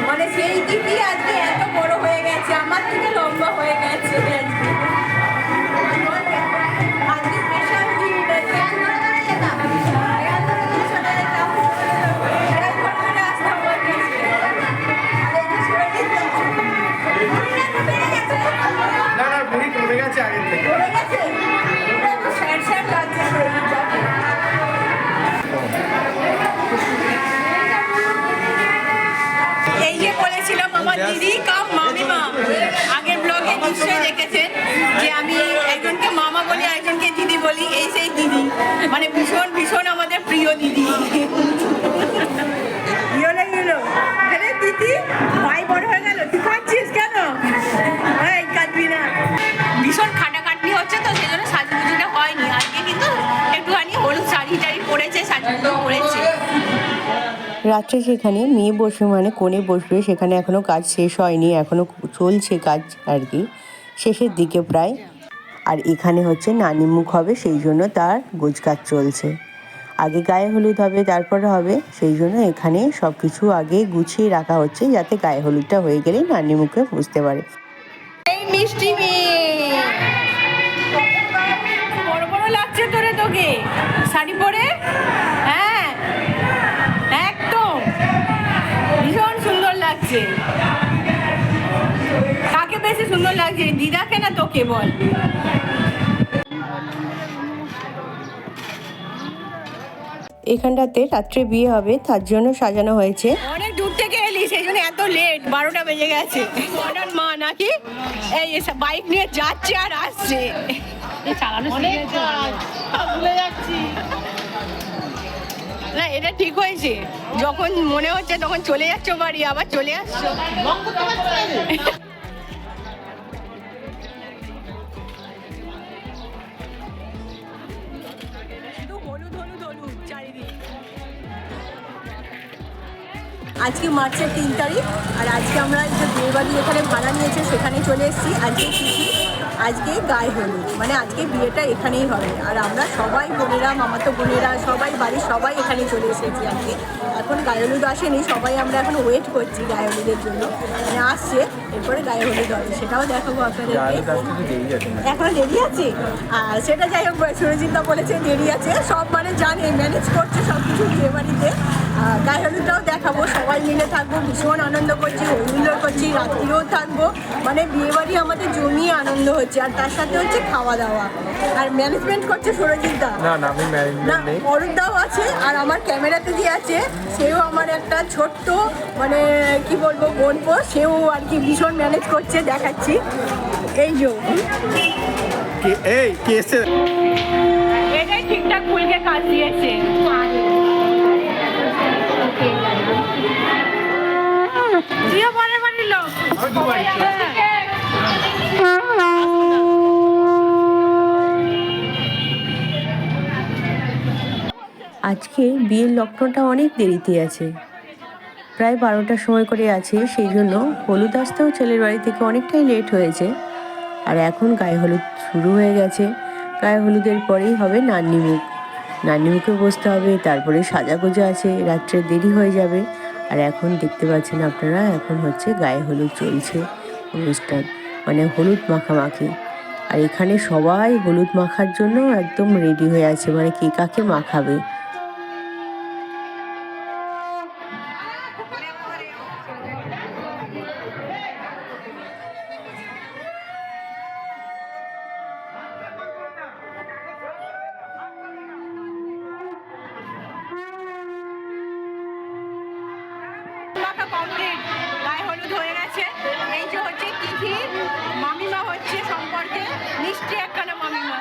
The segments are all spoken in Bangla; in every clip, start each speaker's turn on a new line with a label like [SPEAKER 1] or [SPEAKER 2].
[SPEAKER 1] মানে সেই দিদি আজকে এত বড় হয়ে গেছে, আমার থেকে লম্বা হয়ে গেছে আজকে। আজকে স্পেশাল দিন
[SPEAKER 2] না না বুড়ি কমে গেছে আগের থেকে।
[SPEAKER 1] এই যে বলেছিলাম আমার দিদি কাম মামিমা, আগের ব্লগে নিশ্চয়ই দেখেছেন যে আমি একজনকে মামা বলি একজনকে দিদি বলি, এই সেই দিদি মানে ভীষণ ভীষণ আমাদের প্রিয় দিদি। দিদি ভাই বড় হয়ে গেল, তুই খাচ্ছিস কেন? কাটবি না। ভীষণ খাটাখাটনি হচ্ছে তো সেই জন্য সাজুগুজুটা হয়নি আজকে, কিন্তু একটুখানি হলুদ শাড়ি টাড়ি পরেছে, সাজুগুজু করেছে।
[SPEAKER 3] রাত্রে সেখানে মেয়ে বসবে মানে কোণে বসবে, সেখানে এখনও কাজ শেষ হয়নি, এখনও চলছে কাজ আর কি, শেষের দিকে প্রায়। আর এখানে হচ্ছে নানিমুখ হবে, সেই জন্য তার গোছগাছ চলছে। আগে গায়ে হলুদ হবে তারপরে হবে, সেই জন্য এখানে সব কিছু আগে গুছিয়ে রাখা হচ্ছে যাতে গায়ে হলুদটা হয়ে গেলে নানিমুখে বুঝতে পারে।
[SPEAKER 1] এই মিষ্টি মেয়ে বড় বড় লাগছে তোরে, তোকে শাড়ি পরে, হ্যাঁ একদম ভীষণ সুন্দর লাগছে। কাকে বেশি সুন্দর লাগছে, দিদাকে না তোকে বল?
[SPEAKER 3] এখানটাতে রাত্রে বিয়ে হবে তার জন্য সাজানো হয়েছে।
[SPEAKER 1] অনেক দূর থেকে এলি সেই জন্য এত লেট, 12টা বেজে গেছে। মডার্ন মা নাকি এই বাইক নিয়ে যাচ্ছে আর আসছে, ভুলে যাচ্ছি না। এটা ঠিক হয়েছে, যখন মনে হচ্ছে তখন চলে যাচ্ছ বাড়ি, আবার চলে আসছো। আজকে মার্চের 3 তারিখ, আর আজকে আমরা যে বিয়ে বাড়ি এখানে ভাড়া নিয়েছে সেখানে চলে এসেছি। আজকে তিথি, আজকে গায়ে হলুদ, মানে আজকে বিয়েটা এখানেই হবে। আর আমরা সবাই বোনেরা, মামাতো বোনেরা সবাই বাড়ির সবাই এখানে চলে এসেছি আজকে। এখন গায়ে হলুদ আসেনি, সবাই আমরা এখন ওয়েট করছি গায়ে হলুদের জন্য, মানে আসছে, এরপরে গায়ে হলুদ হবে, সেটাও দেখাবো আপনাদেরকে। এখনো দেরি আছে, আর সেটা যাই হোক, সুরজিৎদা বলেছে দেরি আছে, সব মানে জানে, ম্যানেজ করছে সব কিছু বিয়ে বাড়িতে। গায়ে হলুদটাও দেখাবো, সবাই মিলে থাকবো, ভীষণ আনন্দ করছি, হইহুল্লোড় করছি, রাত্রিও থাকবো, মানে বিয়েবাড়ি আমাদের জমিয়ে আনন্দ হচ্ছে। আর তার সাথে হচ্ছে খাওয়া দাওয়া, আর ম্যানেজমেন্ট করছে সুরজিৎদা, না অরূপদাও আছে, আর আমার ক্যামেরাতে যে আছে সেও আমার একটা ছোট্ট মানে কি বলবো বোনপো, সেও আর কি ভীষণ ম্যানেজ করছে, দেখাচ্ছি। এই যে এটাই ঠিকঠাক ফুলকে কাজ দিয়েছে।
[SPEAKER 3] আজকে বিয়ের লগ্নটা অনেক দেরিতে আছে, প্রায় 12টার সময় করে আছে, সেই জন্য হলুদ আসতেও ছেলের বাড়ি থেকে অনেকটাই লেট হয়েছে। আর এখন গায়ে হলুদ শুরু হয়ে গেছে, গায়ে হলুদের পরেই হবে নান্নিমুখ, নান্নিমুখে বসতে হবে, তারপরে সাজাগোজা আছে, রাত্রে দেরি হয়ে যাবে। আর এখন দেখতে পাচ্ছেন আপনারা, এখন হচ্ছে গায়ে হলুদ চলছে অনুষ্ঠান, মানে হলুদ মাখামাখি। আর এখানে সবাই হলুদ মাখার জন্য একদম রেডি হয়ে আছে, মানে কে কাকে মাখাবে।
[SPEAKER 1] কমপ্লিট, গায়ে হলুদ হয়ে গেছে। এই যে হচ্ছে তিথি, মামিমা হচ্ছে সম্পর্কে মিষ্টি একখানা মামিমা।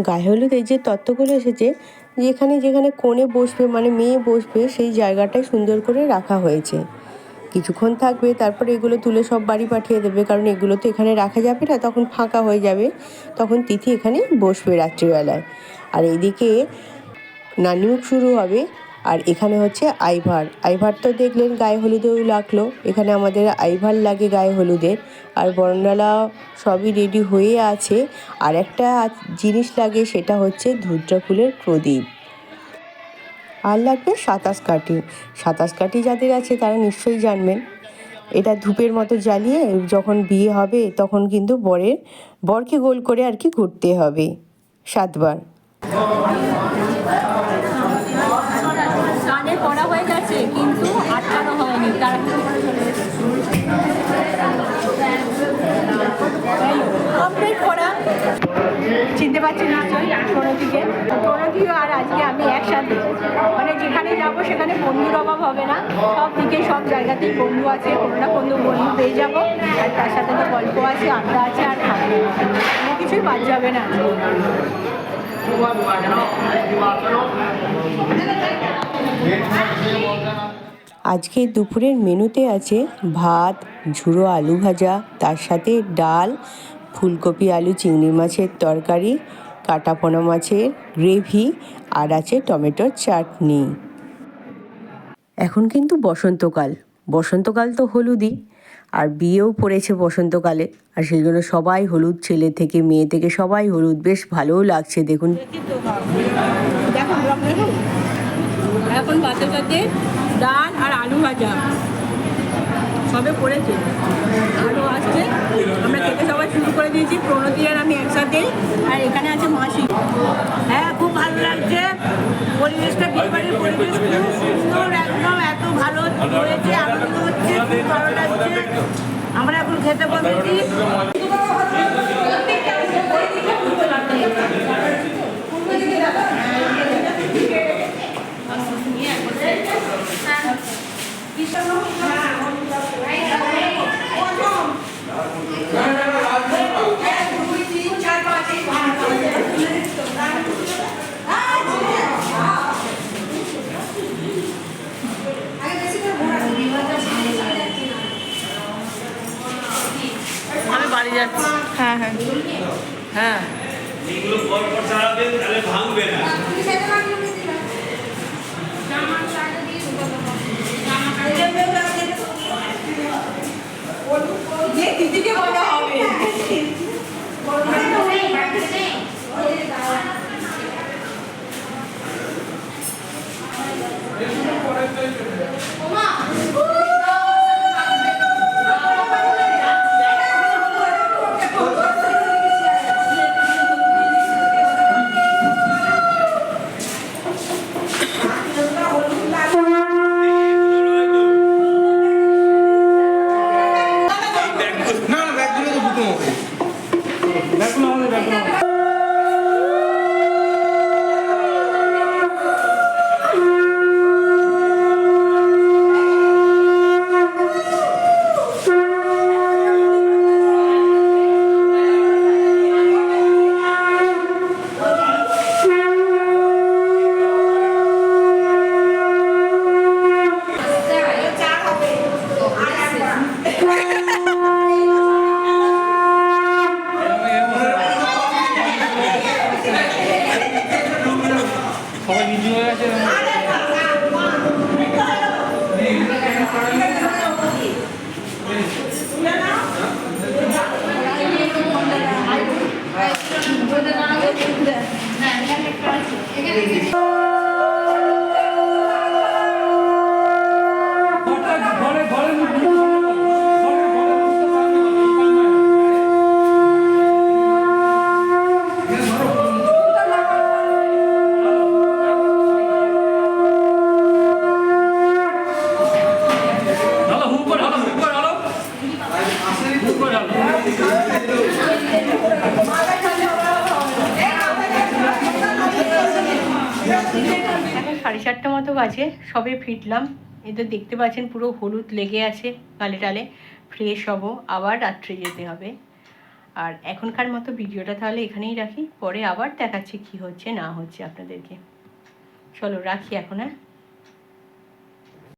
[SPEAKER 3] গায়ে হলুদ এই যে তত্ত্বগুলো এসেছে যেখানে যেখানে কোণে বসবে মানে মেয়ে বসবে সেই জায়গাটাই সুন্দর করে রাখা হয়েছে। কিছুক্ষণ থাকবে, তারপরে এগুলো তুলে সব বাড়ি পাঠিয়ে দেবে, কারণ এগুলো তো এখানে রাখা যাবে না, তখন ফাঁকা হয়ে যাবে, তখন তিথি এখানে বসবে রাত্রিবেলায়। আর এইদিকে নানিমুখ শুরু হবে। আর এখানে হচ্ছে আইভার। আইভার তো দেখলেন গায়ে হলুদেও লাগলো, এখানে আমাদের আইভার লাগে গায়ে হলুদের। আর বরণডালা সবই রেডি হয়ে আছে। আর একটা জিনিস লাগে, সেটা হচ্ছে ধুত্রা ফুলের প্রদীপ। আর লাগবে 27 কাঠি। 27 কাঠি যাদের আছে তারা নিশ্চয়ই জানবেন। এটা ধূপের মতো জ্বালিয়ে যখন বিয়ে হবে তখন কিন্তু বরকে গোল করে আর কি ঘুরতে হবে 7 বার।
[SPEAKER 1] কানে করা হয়ে গেছে কিন্তু আটকানো হয়নি, তার কমপ্লিট করা। চিনতে পারছি নিশ্চয়ই প্রণতিও আর আজকে আমি একসাথে, মানে যেখানে যাবো সেখানে বন্ধুর অভাব হবে না, সব দিকে সব জায়গাতেই বন্ধু আছে, কোনো না কোনো বন্ধু পেয়ে যাবো। আর তার সাথে তো গল্প আছে, আড্ডা আছে, আর থাকবে কোনো কিছুই বাদ যাবে না।
[SPEAKER 3] আজকে দুপুরের মেনুতে আছে ভাত, ঝুড়ো আলু ভাজা, তার সাথে ডাল, ফুলকপি আলু চিংড়ি মাছের তরকারি, কাটাপোনা মাছের গ্রেভি, আর আছে টমেটোর চাটনি। এখন কিন্তু বসন্তকাল, বসন্তকাল তো হলুদই, আর বিয়েও পড়েছে বসন্তকালে, আর সেই জন্য সবাই হলুদ, ছেলে থেকে মেয়ে থেকে সবাই হলুদ, বেশ ভালোও লাগছে দেখুন।
[SPEAKER 1] এখন ভাতের সাথে ডাল আর আলু ভাজা সবে পড়েছে, আলু আসছে, আমরা খেতে সবাই শুরু করে দিয়েছি, প্রণতি আর আমি একসাথেই। আর এখানে আছে মাসি। হ্যাঁ, খুব ভালো লাগছে পরিবেশটা, বিয়েবাড়ির পরিবেশ খুব সুন্দর, একদম এত ভালো হয়েছে, আনন্দ হচ্ছে, খুব ভালো লাগছে। আমরা এখন খেতে বসেছি। আমি বাড়ি যাচ্ছি। হ্যাঁ হ্যাঁ হ্যাঁ,
[SPEAKER 4] এগুলো পর পর চালাবেন, তাহলে ভাঙবে না।
[SPEAKER 1] দিদিকে বলা হবে।
[SPEAKER 2] না না, ব্যাগগুলো তো ঢুকে হবে। ব্যাগগুলো আমাদের, ব্যাগগুলো আমাদের। সবাই বিজি হয়ে গেছে।
[SPEAKER 1] এখন 4:30 মতো বাজে, সবে ফিরলাম। এই তো দেখতে পাচ্ছেন পুরো হলুদ লেগে আছে গালে টালে, ফ্রেশ হব, আবার রাত্রে যেতে হবে। আর এখনকার মতো ভিডিওটা তাহলে এখানেই রাখি, পরে আবার দেখাচ্ছি কি হচ্ছে না হচ্ছে আপনাদেরকে। চলো রাখি এখন, হ্যাঁ।